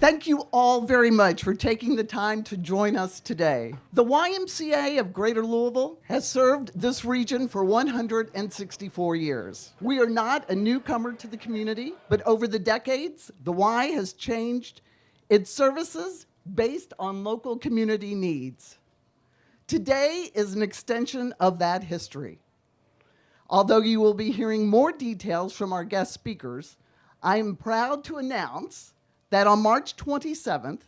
Thank you all very much for taking the time to join us today. The YMCA of Greater Louisville has served this region for 164 years. We are not a newcomer to the community, but over the decades, the Y has changed its services based on local community needs. Today is an extension of that history. Although you will be hearing more details from our guest speakers, I am proud to announce that on March 27th,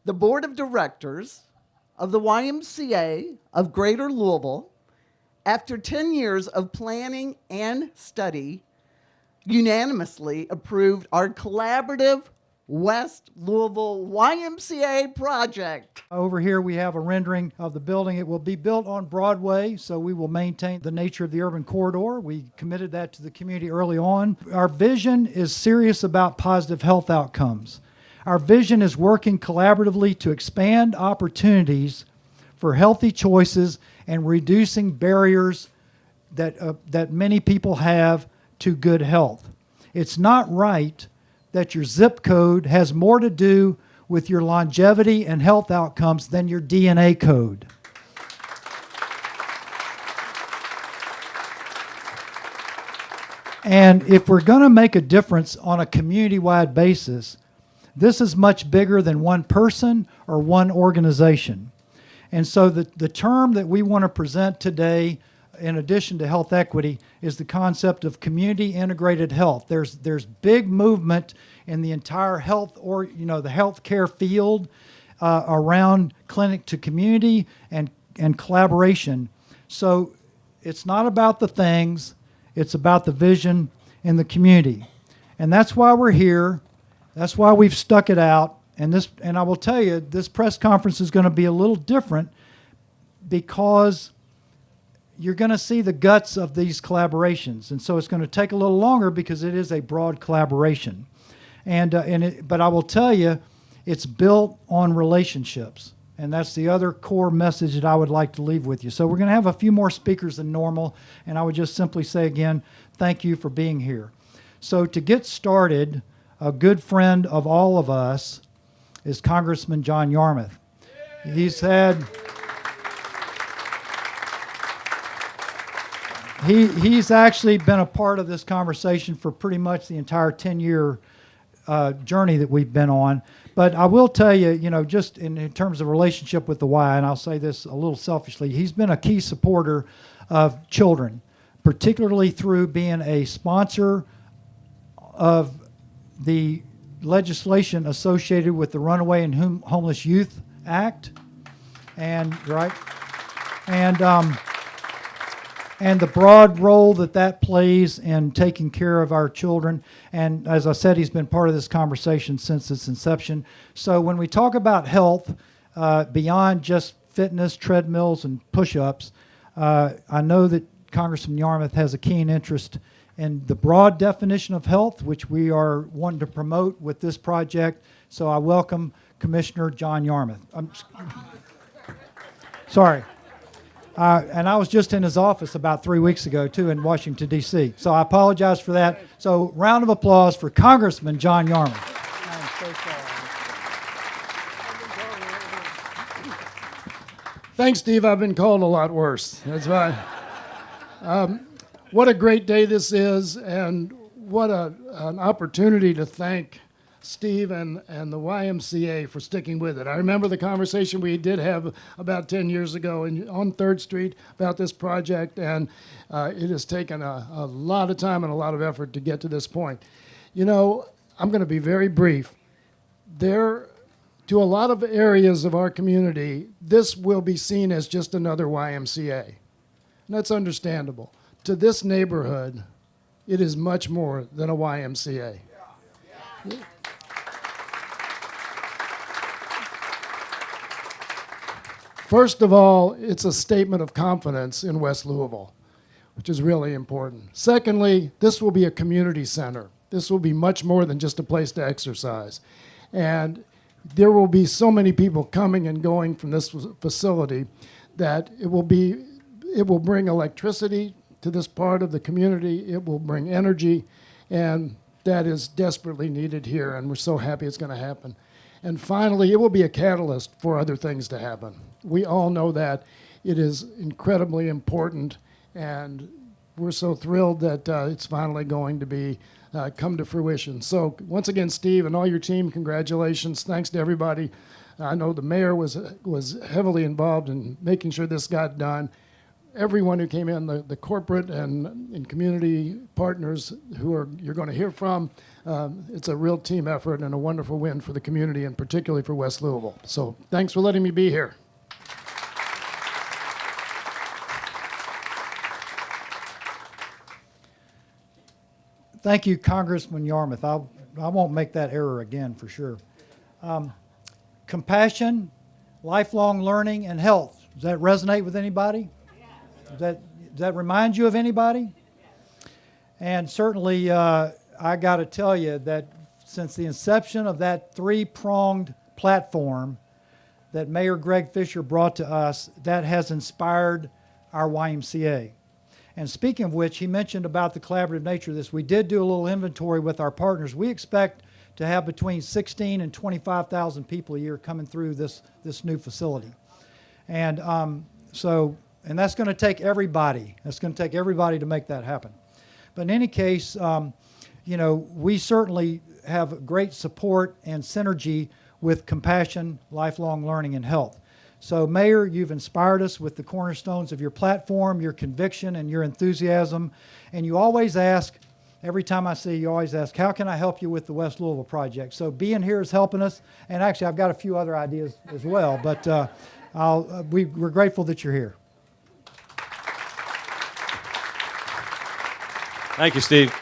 the Board of Directors of the YMCA of Greater Louisville, after 10 years of planning and study, unanimously approved our collaborative West Louisville YMCA project. Over here we have a rendering of the building. It will be built on Broadway, so we will maintain the nature of the urban corridor. We committed that to the community early on. Our vision is serious about positive health outcomes. Our vision is working collaboratively to expand opportunities for healthy choices and reducing barriers that many people have to good health. It's not right that your zip code has more to do with your longevity and health outcomes than your DNA code. And if we're going to make a difference on a community-wide basis, this is much bigger than one person or one organization. And so the term that we want to present today, in addition to health equity, is the concept of community integrated health. There's big movement in the entire health, or the healthcare field around clinic to community and collaboration. So it's not about the things, it's about the vision in the community. And that's why we're here. That's why we've stuck it out. And I will tell you, this press conference is going to be a little different because you're going to see the guts of these collaborations. And so it's going to take a little longer because it is a broad collaboration. But I will tell you, it's built on relationships. And that's the other core message that I would like to leave with you. So we're going to have a few more speakers than normal. And I would just simply say again, thank you for being here. So to get started, a good friend of all of us is Congressman John Yarmuth. He's actually been a part of this conversation for pretty much the entire 10-year journey that we've been on. But I will tell you, just in terms of relationship with the Y, and I'll say this a little selfishly, he's been a key supporter of children, particularly through being a sponsor of the legislation associated with the Runaway and Homeless Youth Act, and the broad role that plays in taking care of our children. And as I said, he's been part of this conversation since its inception. So when we talk about health, beyond just fitness, treadmills, and push-ups, I know that Congressman Yarmuth has a keen interest in the broad definition of health, which we are wanting to promote with this project. So I welcome Commissioner John Yarmuth. Sorry. And I was just in his office about 3 weeks ago, too, in Washington, D.C. So I apologize for that. So round of applause for Congressman John Yarmuth. I'm so sorry. Thanks, Steve. I've been called a lot worse. That's fine. What a great day this is, and what an opportunity to thank Steve and the YMCA for sticking with it. I remember the conversation we did have about 10 years ago on 3rd Street about this project, and it has taken a lot of time and a lot of effort to get to this point. I'm going to be very brief. To a lot of areas of our community, this will be seen as just another YMCA. And that's understandable. To this neighborhood, it is much more than a YMCA. Yeah. First of all, it's a statement of confidence in West Louisville, which is really important. Secondly, this will be a community center. This will be much more than just a place to exercise. And there will be so many people coming and going from this facility that it will bring electricity to this part of the community. It will bring energy, and that is desperately needed here, and we're so happy it's going to happen. And finally, it will be a catalyst for other things to happen. We all know that. It is incredibly important, and we're so thrilled that it's finally going to be come to fruition. So once again, Steve and all your team, congratulations. Thanks to everybody. I know the mayor was heavily involved in making sure this got done. Everyone who came in, the corporate and community partners you're going to hear from, it's a real team effort and a wonderful win for the community and particularly for West Louisville. So thanks for letting me be here. Thank you, Congressman Yarmouth. I won't make that error again for sure. Compassion, lifelong learning, and health. Does that resonate with anybody? Does that remind you of anybody? And certainly, I got to tell you that since the inception of that three-pronged platform that Mayor Greg Fisher brought to us, that has inspired our YMCA. And speaking of which, he mentioned about the collaborative nature of this. We did do a little inventory with our partners. We expect to have between 16 and 25,000 people a year coming through this new facility. And and that's going to take everybody. That's going to take everybody to make that happen. But in any case, we certainly have great support and synergy with compassion, lifelong learning, and health. So, Mayor, you've inspired us with the cornerstones of your platform, your conviction, and your enthusiasm. And you always ask, every time I see you, always ask, how can I help you with the West Louisville project? So being here is helping us. And actually, I've got a few other ideas as well. But we're grateful that you're here. Thank you, Steve.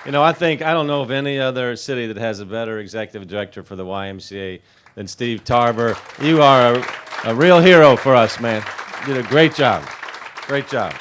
I don't know of any other city that has a better executive director for the YMCA than Steve Tarver. You are a real hero for us, man. You did a great job. Great job.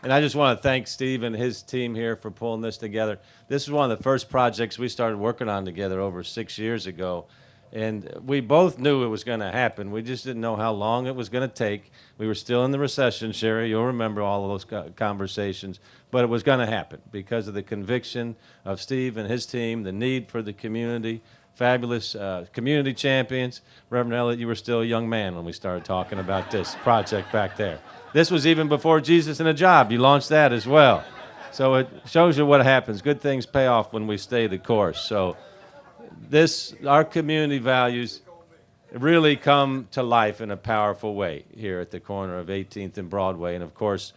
And I just want to thank Steve and his team here for pulling this together. This is one of the first projects we started working on together over 6 years ago. And we both knew it was going to happen. We just didn't know how long it was going to take. We were still in the recession, Sherry. You'll remember all of those conversations. But it was going to happen because of the conviction of Steve and his team, the need for the community, fabulous community champions. Reverend Elliott, you were still a young man when we started talking about this project back there. This was even before Jesus in a Job. You launched that as well. So it shows you what happens. Good things pay off when we stay the course. So our community values really come to life in a powerful way here at the corner of 18th and Broadway. And of course,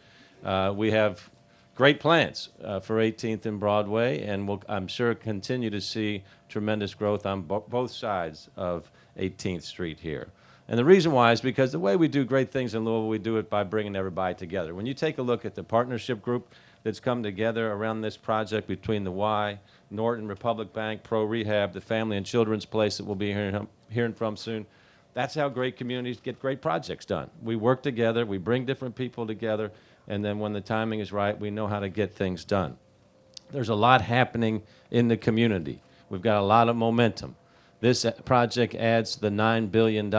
we have great plans for 18th and Broadway, and we'll, I'm sure, continue to see tremendous growth on both sides of 18th Street here. And the reason why is because the way we do great things in Louisville, we do it by bringing everybody together. When you take a look at the partnership group that's come together around this project between the Y, Norton, Republic Bank, Pro Rehab, the Family and Children's Place that we'll be hearing from soon, that's how great communities get great projects done. We work together, we bring different people together, and then when the timing is right, we know how to get things done. There's a lot happening in the community. We've got a lot of momentum. This project adds the $9 billion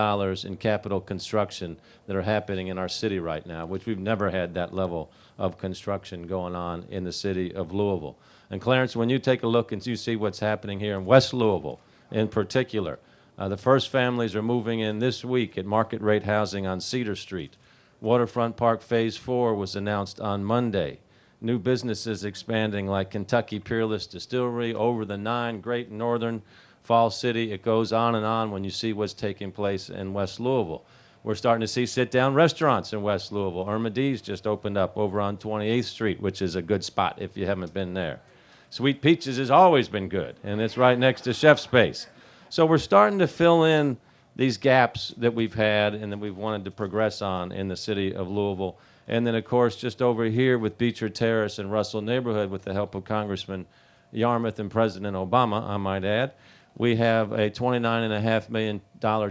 in capital construction that are happening in our city right now, which we've never had that level of construction going on in the city of Louisville. And Clarence, when you take a look and you see what's happening here in West Louisville in particular, the first families are moving in this week at market rate housing on Cedar Street. Waterfront Park Phase 4 was announced on Monday. New businesses expanding like Kentucky Peerless Distillery, Over the Nine, Great Northern, Fall City. It goes on and on when you see what's taking place in West Louisville. We're starting to see sit-down restaurants in West Louisville. Irma D's just opened up over on 28th Street, which is a good spot if you haven't been there. Sweet Peaches has always been good, and it's right next to Chef Space. So we're starting to fill in these gaps that we've had and that we've wanted to progress on in the city of Louisville. And then, of course, just over here with Beecher Terrace and Russell Neighborhood, with the help of Congressman Yarmouth and President Obama, I might add, we have a $29.5 million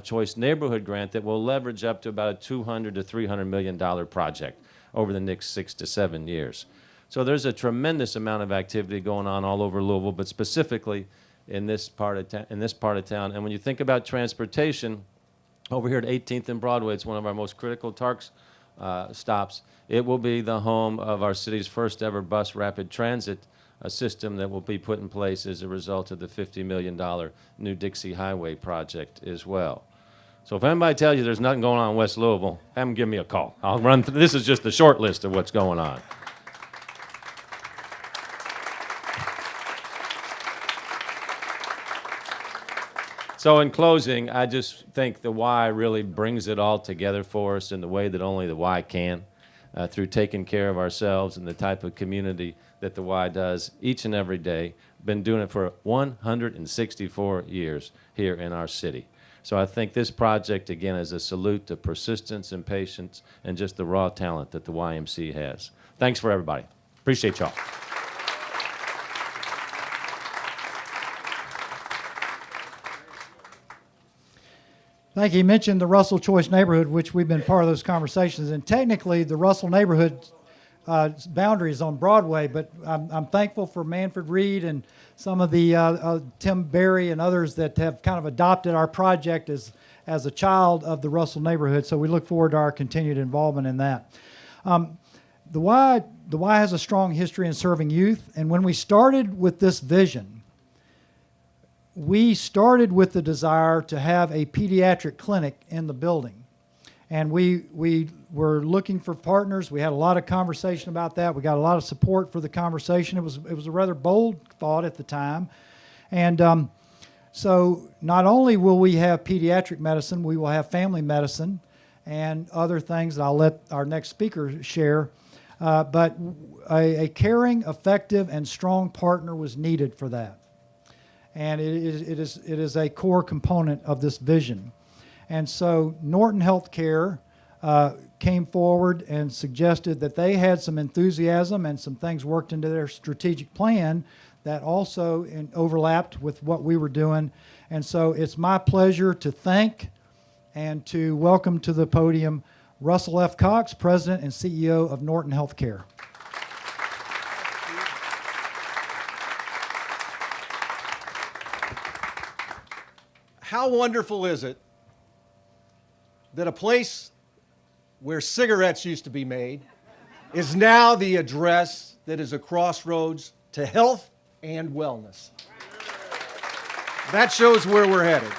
Choice Neighborhood grant that will leverage up to about a $200 to $300 million project over the next 6 to 7 years. So there's a tremendous amount of activity going on all over Louisville, but specifically in this part of town. And when you think about transportation, over here at 18th and Broadway, it's one of our most critical TARCS stops. It will be the home of our city's first ever bus rapid transit a system that will be put in place as a result of the $50 million New Dixie Highway project as well. So if anybody tells you there's nothing going on in West Louisville, have them give me a call. I'll run through, this is just the short list of what's going on. So in closing, I just think the Y really brings it all together for us in the way that only the Y can, through taking care of ourselves and the type of community that the Y does each and every day. Been doing it for 164 years here in our city. So I think this project, again, is a salute to persistence and patience and just the raw talent that the YMCA has. Thanks for everybody. Appreciate y'all. Thank you. You mentioned the Russell Choice neighborhood, which we've been part of those conversations. And technically, the Russell neighborhood boundary is on Broadway, but I'm thankful for Manfred Reed and some of the Tim Berry and others that have kind of adopted our project as a child of the Russell neighborhood. So we look forward to our continued involvement in that. The Y has a strong history in serving youth, and when we started with this vision, we started with the desire to have a pediatric clinic in the building. And we were looking for partners. We had a lot of conversation about that. We got a lot of support for the conversation. It was a rather bold thought at the time. And so not only will we have pediatric medicine, we will have family medicine and other things that I'll let our next speaker share. But a caring, effective, and strong partner was needed for that. And it is a core component of this vision. And so Norton Healthcare came forward and suggested that they had some enthusiasm and some things worked into their strategic plan that also overlapped with what we were doing. And so it's my pleasure to thank and to welcome to the podium Russell F. Cox, President and CEO of Norton Healthcare. How wonderful is it that a place where cigarettes used to be made is now the address that is a crossroads to health and wellness. That shows where we're headed.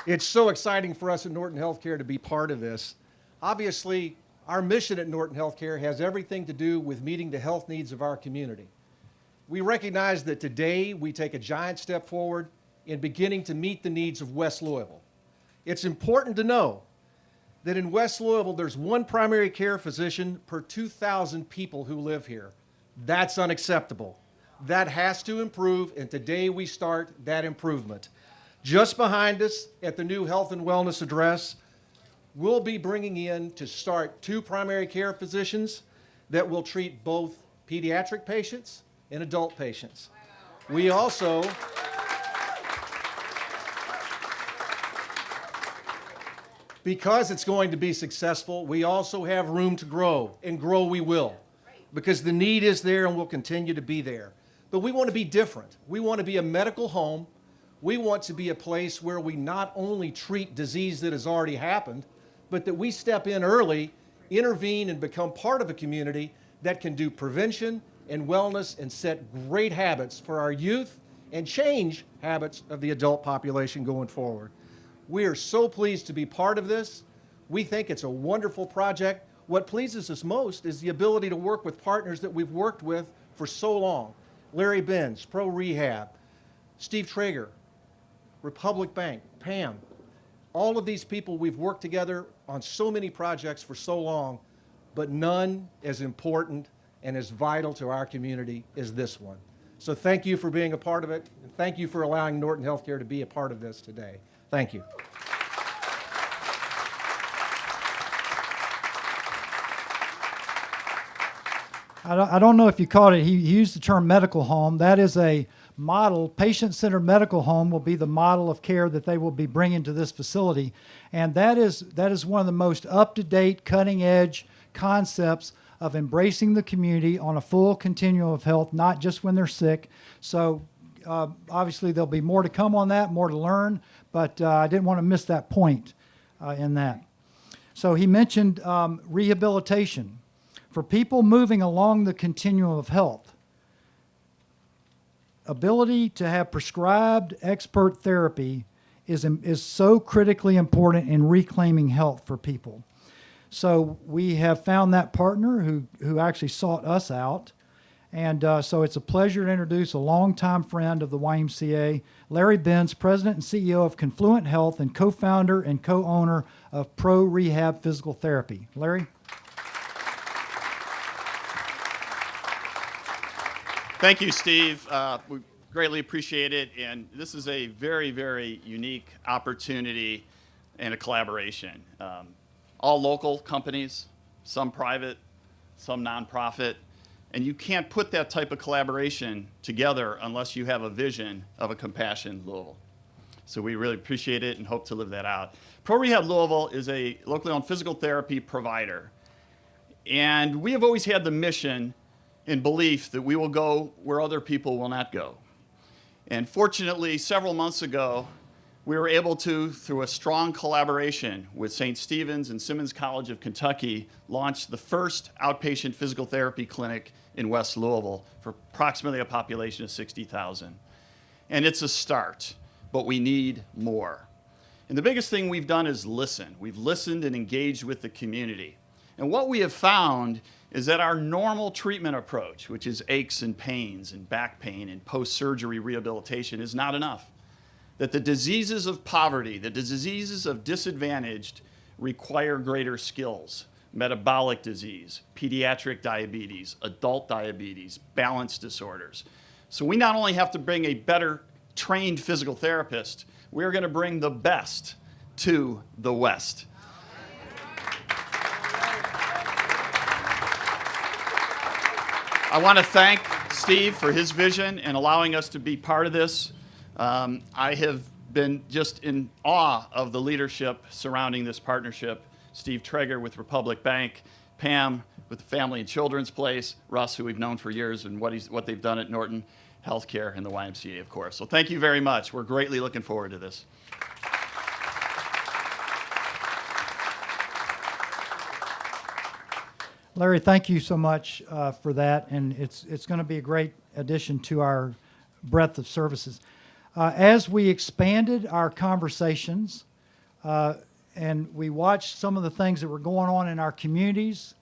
It's so exciting for us at Norton Healthcare to be part of this. Obviously, our mission at Norton Healthcare has everything to do with meeting the health needs of our community. We recognize that today we take a giant step forward in beginning to meet the needs of West Louisville. It's important to know that in West Louisville, there's one primary care physician per 2,000 people who live here. That's unacceptable. That has to improve, and today we start that improvement. Just behind us at the new Health and Wellness address, we'll be bringing in to start 2 primary care physicians that will treat both pediatric patients and adult patients. We also because it's going to be successful, we also have room to grow, and grow we will, because the need is there and will continue to be there. But we want to be different. We want to be a medical home. We want to be a place where we not only treat disease that has already happened, but that we step in early, intervene, and become part of a community that can do prevention and wellness and set great habits for our youth and change habits of the adult population going forward. We are so pleased to be part of this. We think it's a wonderful project. What pleases us most is the ability to work with partners that we've worked with for so long. Larry Benz, Pro Rehab, Steve Traeger, Republic Bank, Pam. All of these people we've worked together on so many projects for so long, but none as important and as vital to our community as this one. So thank you for being a part of it, and thank you for allowing Norton Healthcare to be a part of this today. Thank you. I don't know if you caught it. He used the term medical home. That is a model. Patient-centered medical home will be the model of care that they will be bringing to this facility. And that is one of the most up-to-date, cutting-edge concepts of embracing the community on a full continuum of health, not just when they're sick. So obviously there'll be more to come on that, more to learn, but I didn't want to miss that point in that. So he mentioned rehabilitation. For people moving along the continuum of health, ability to have prescribed expert therapy is so critically important in reclaiming health for people. So we have found that partner who actually sought us out. And so it's a pleasure to introduce a longtime friend of the YMCA, Larry Benz, President and CEO of Confluent Health and co-founder and co-owner of Pro Rehab Physical Therapy. Larry? Thank you, Steve. We greatly appreciate it. And this is a very, very unique opportunity and a collaboration. All local companies, some private, some nonprofit. And you can't put that type of collaboration together unless you have a vision of a compassion Louisville. So we really appreciate it and hope to live that out. Pro Rehab Louisville is a locally owned physical therapy provider. And we have always had the mission and belief that we will go where other people will not go. And fortunately, several months ago, we were able to, through a strong collaboration with St. Stephen's and Simmons College of Kentucky, launch the first outpatient physical therapy clinic in West Louisville for approximately a population of 60,000. And it's a start, but we need more. And the biggest thing we've done is listen. We've listened and engaged with the community. And what we have found is that our normal treatment approach, which is aches and pains and back pain and post-surgery rehabilitation, is not enough. That the diseases of poverty, the diseases of disadvantaged require greater skills. Metabolic disease, pediatric diabetes, adult diabetes, balance disorders. So we not only have to bring a better trained physical therapist, we're going to bring the best to the West. I want to thank Steve for his vision and allowing us to be part of this. I have been just in awe of the leadership surrounding this partnership. Steve Traeger with Republic Bank, Pam with the Family and Children's Place, Russ, who we've known for years, and what they've done at Norton Healthcare, and the YMCA, of course. So thank you very much. We're greatly looking forward to this. Larry, thank you so much for that, and it's going to be a great addition to our breadth of services. As we expanded our conversations and we watched some of the things that were going on in our communities,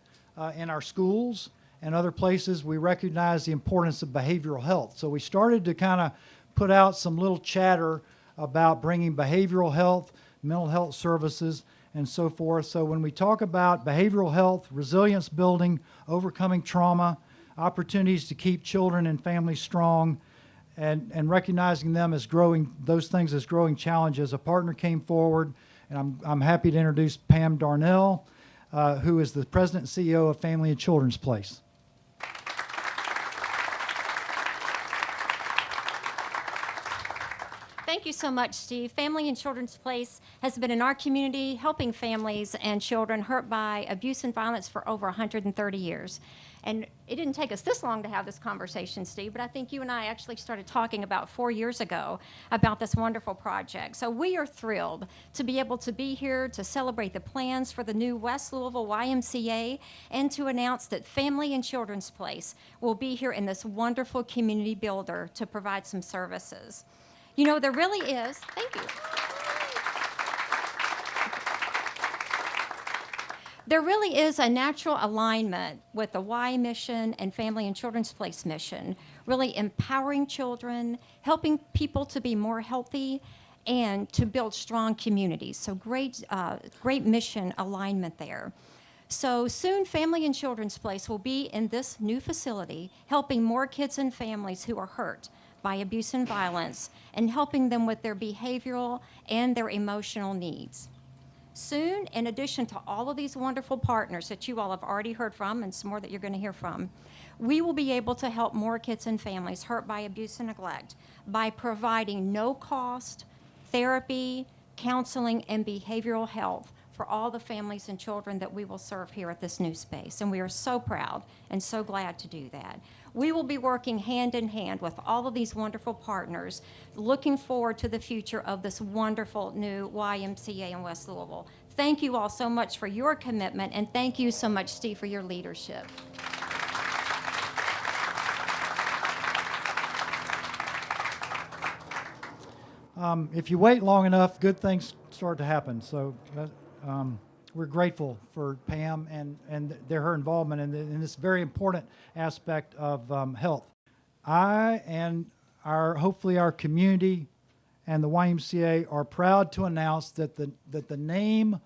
in our schools, and other places, we recognized the importance of behavioral health. So we started to kind of put out some little chatter about bringing behavioral health, mental health services, and so forth. So when we talk about behavioral health, resilience building, overcoming trauma, opportunities to keep children and families strong, and recognizing them as growing, those things as growing challenges, a partner came forward, and I'm happy to introduce Pam Darnell, who is the President and CEO of Family and Children's Place. Thank you so much, Steve. Family and Children's Place has been in our community helping families and children hurt by abuse and violence for over 130 years. And it didn't take us this long to have this conversation, Steve, but I think you and I actually started talking about 4 years ago about this wonderful project. So we are thrilled to be able to be here to celebrate the plans for the new West Louisville YMCA and to announce that Family and Children's Place will be here in this wonderful community builder to provide some services. You know, there really is, thank you. There really is a natural alignment with the Y mission and Family and Children's Place mission, really empowering children, helping people to be more healthy, and to build strong communities. So great mission alignment there. So soon, Family and Children's Place will be in this new facility, helping more kids and families who are hurt by abuse and violence, and helping them with their behavioral and their emotional needs. Soon, in addition to all of these wonderful partners that you all have already heard from, and some more that you're going to hear from, we will be able to help more kids and families hurt by abuse and neglect by providing no-cost therapy, counseling, and behavioral health for all the families and children that we will serve here at this new space. And we are so proud and so glad to do that. We will be working hand in hand with all of these wonderful partners, looking forward to the future of this wonderful new YMCA in West Louisville. Thank you all so much for your commitment, and thank you so much, Steve, for your leadership. If you wait long enough, good things start to happen. So we're grateful for Pam and her involvement in this very important aspect of health. I and hopefully our community and the YMCA are proud to announce that the name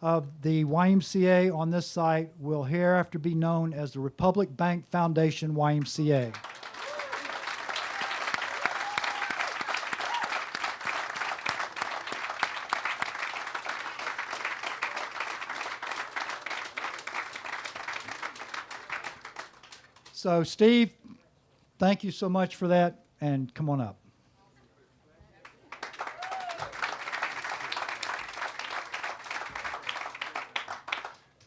of the YMCA on this site will hereafter be known as the Republic Bank Foundation YMCA. So, Steve, thank you so much for that, and come on up.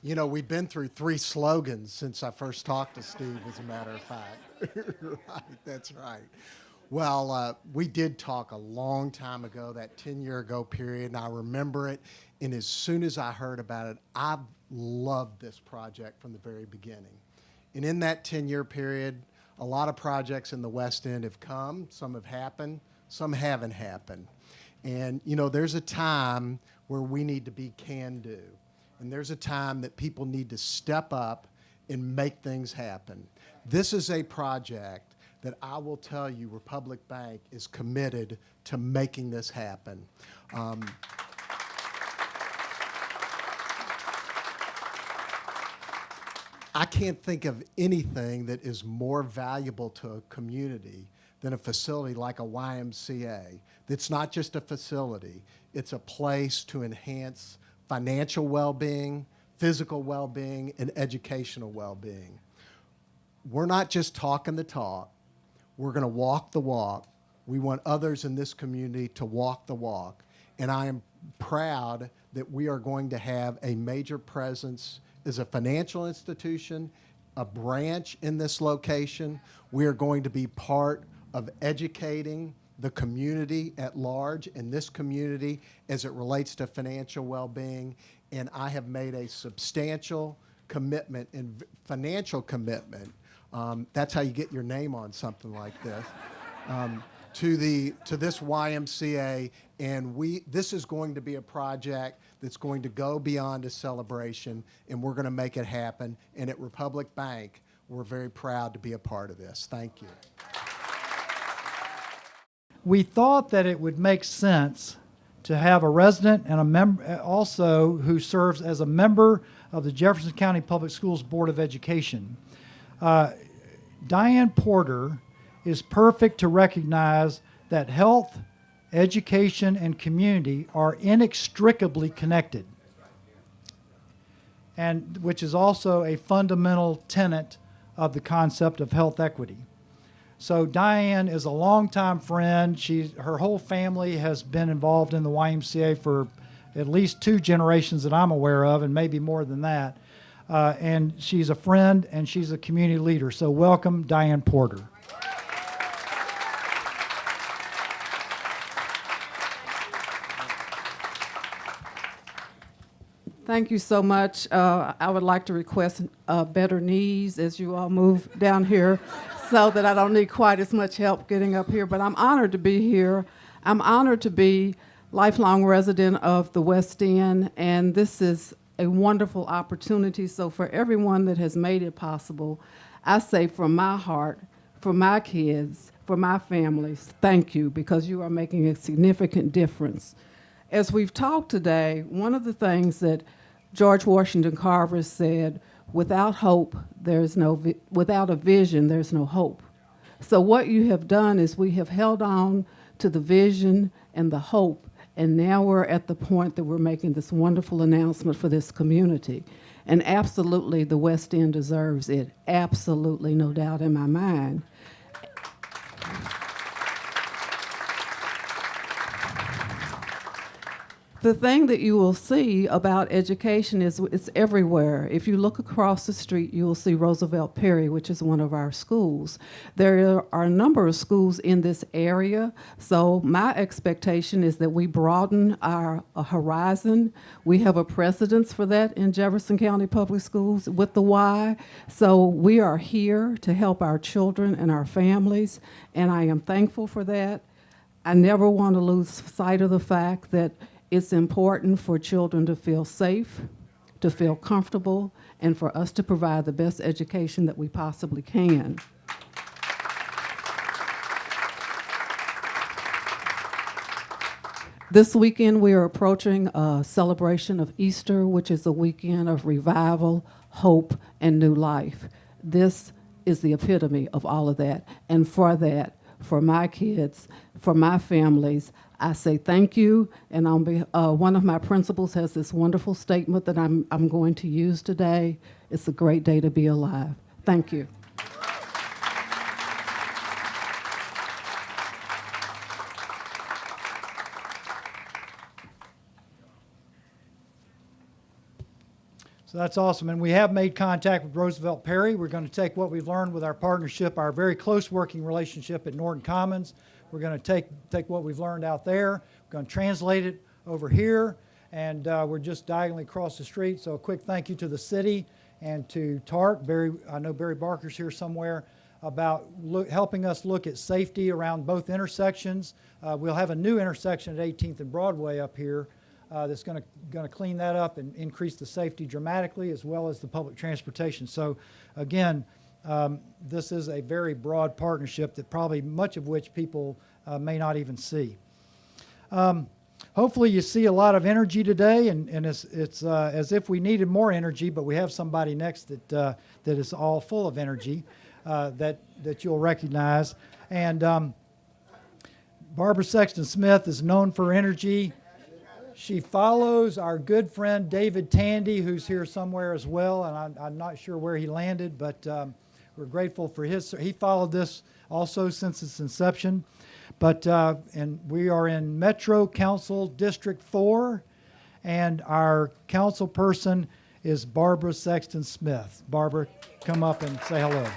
You know, we've been through 3 slogans since I first talked to Steve, as a matter of fact. Right, that's right. Well, we did talk a long time ago, that 10-year ago period, and I remember it. And as soon as I heard about it, I loved this project from the very beginning. And in that 10-year period, a lot of projects in the West End have come. Some have happened. Some haven't happened. And, you know, there's a time where we need to be can-do. And there's a time that people need to step up and make things happen. This is a project that I will tell you Republic Bank is committed to making this happen. I can't think of anything that is more valuable to a community than a facility like a YMCA. It's not just a facility, it's a place to enhance financial well-being, physical well-being, and educational well-being. We're not just talking the talk, we're going to walk the walk. We want others in this community to walk the walk. And I am proud that we are going to have a major presence as a financial institution, a branch in this location. We are going to be part of educating the community at large in this community as it relates to financial well-being. And I have made a substantial commitment and financial commitment. That's how you get your name on something like this. To this YMCA, and this is going to be a project that's going to go beyond a celebration, and we're going to make it happen. And at Republic Bank, we're very proud to be a part of this. Thank you. We thought that it would make sense to have a resident and a member also who serves as a member of the Jefferson County Public Schools Board of Education. Diane Porter is perfect to recognize that health, education, and community are inextricably connected, and which is also a fundamental tenet of the concept of health equity. So Diane is a longtime friend. Her whole family has been involved in the YMCA for at least 2 generations that I'm aware of, and maybe more than that. And she's a friend, and she's a community leader. So welcome, Diane Porter. Thank you so much. I would like to request better knees as you all move down here so that I don't need quite as much help getting up here. But I'm honored to be here. I'm honored to be lifelong resident of the West End, and this is a wonderful opportunity. So for everyone that has made it possible, I say from my heart, for my kids, for my families, thank you, because you are making a significant difference. As we've talked today, one of the things that George Washington Carver said, without hope, without a vision, there's no hope. So what you have done is we have held on to the vision and the hope, and now we're at the point that we're making this wonderful announcement for this community. And absolutely, the West End deserves it. Absolutely, no doubt in my mind. The thing that you will see about education is it's everywhere. If you look across the street, you will see Roosevelt Perry, which is one of our schools. There are a number of schools in this area, so my expectation is that we broaden our horizon. We have a precedence for that in Jefferson County Public Schools with the Y. So we are here to help our children and our families, and I am thankful for that. I never want to lose sight of the fact that it's important for children to feel safe, to feel comfortable, and for us to provide the best education that we possibly can. This weekend, we are approaching a celebration of Easter, which is a weekend of revival, hope, and new life. This is the epitome of all of that. And for that, for my kids, for my families, I say thank you. And one of my principals has this wonderful statement that I'm going to use today. It's a great day to be alive. Thank you. So that's awesome. And we have made contact with Roosevelt Perry. We're going to take what we've learned with our partnership, our very close working relationship at Norton Commons. We're going to take what we've learned out there. We're going to translate it over here. And we're just diagonally across the street. So a quick thank you to the city and to TART. I know Barry Barker's here somewhere, about helping us look at safety around both intersections. We'll have a new intersection at 18th and Broadway up here. That's going to clean that up and increase the safety dramatically, as well as the public transportation. So again, this is a very broad partnership that probably much of which people may not even see. Hopefully you see a lot of energy today, and it's as if we needed more energy, but we have somebody next that is all full of energy that you'll recognize. And Barbara Sexton Smith is known for energy. She follows our good friend David Tandy, who's here somewhere as well, and I'm not sure where he landed, but we're grateful for he followed this also since its inception. But and we are in Metro Council District 4, and our council person is Barbara Sexton Smith. Barbara, come up and say hello.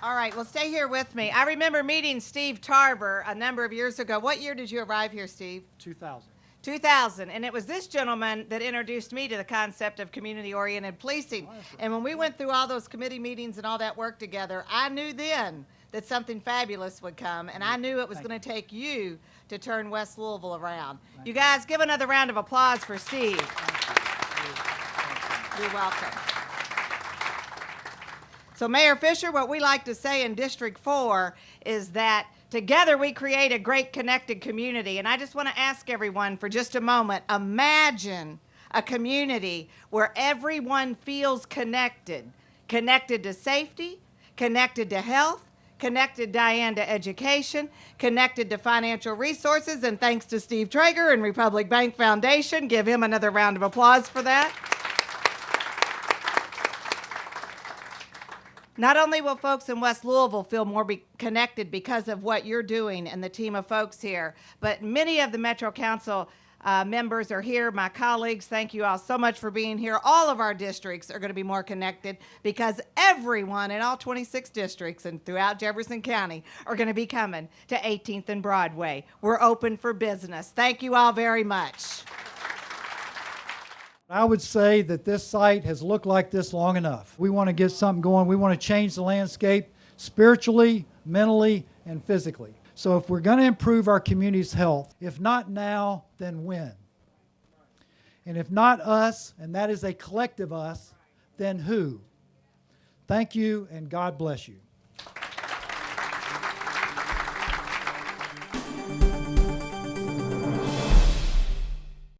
All right, well, stay here with me. I remember meeting Steve Tarver a number of years ago. What year did you arrive here, Steve? 2000. 2000, and it was this gentleman that introduced me to the concept of community-oriented policing. And when we went through all those committee meetings and all that work together, I knew then that something fabulous would come, and I knew it was going to take you to turn West Louisville around. You guys, give another round of applause for Steve. You're welcome. So Mayor Fisher, what we like to say in District 4 is that together we create a great connected community. And I just want to ask everyone for just a moment, imagine a community where everyone feels connected. Connected to safety, connected to health, connected, Diane, to education, connected to financial resources. And thanks to Steve Traeger and Republic Bank Foundation, give him another round of applause for that. Not only will folks in West Louisville feel more connected because of what you're doing and the team of folks here, but many of the Metro Council members are here, my colleagues. Thank you all so much for being here. All of our districts are going to be more connected because everyone in all 26 districts and throughout Jefferson County are going to be coming to 18th and Broadway. We're open for business. Thank you all very much. I would say that this site has looked like this long enough. We want to get something going. We want to change the landscape spiritually, mentally, and physically. So if we're going to improve our community's health, if not now, then when? And if not us, and that is a collective us, then who? Thank you, and God bless you.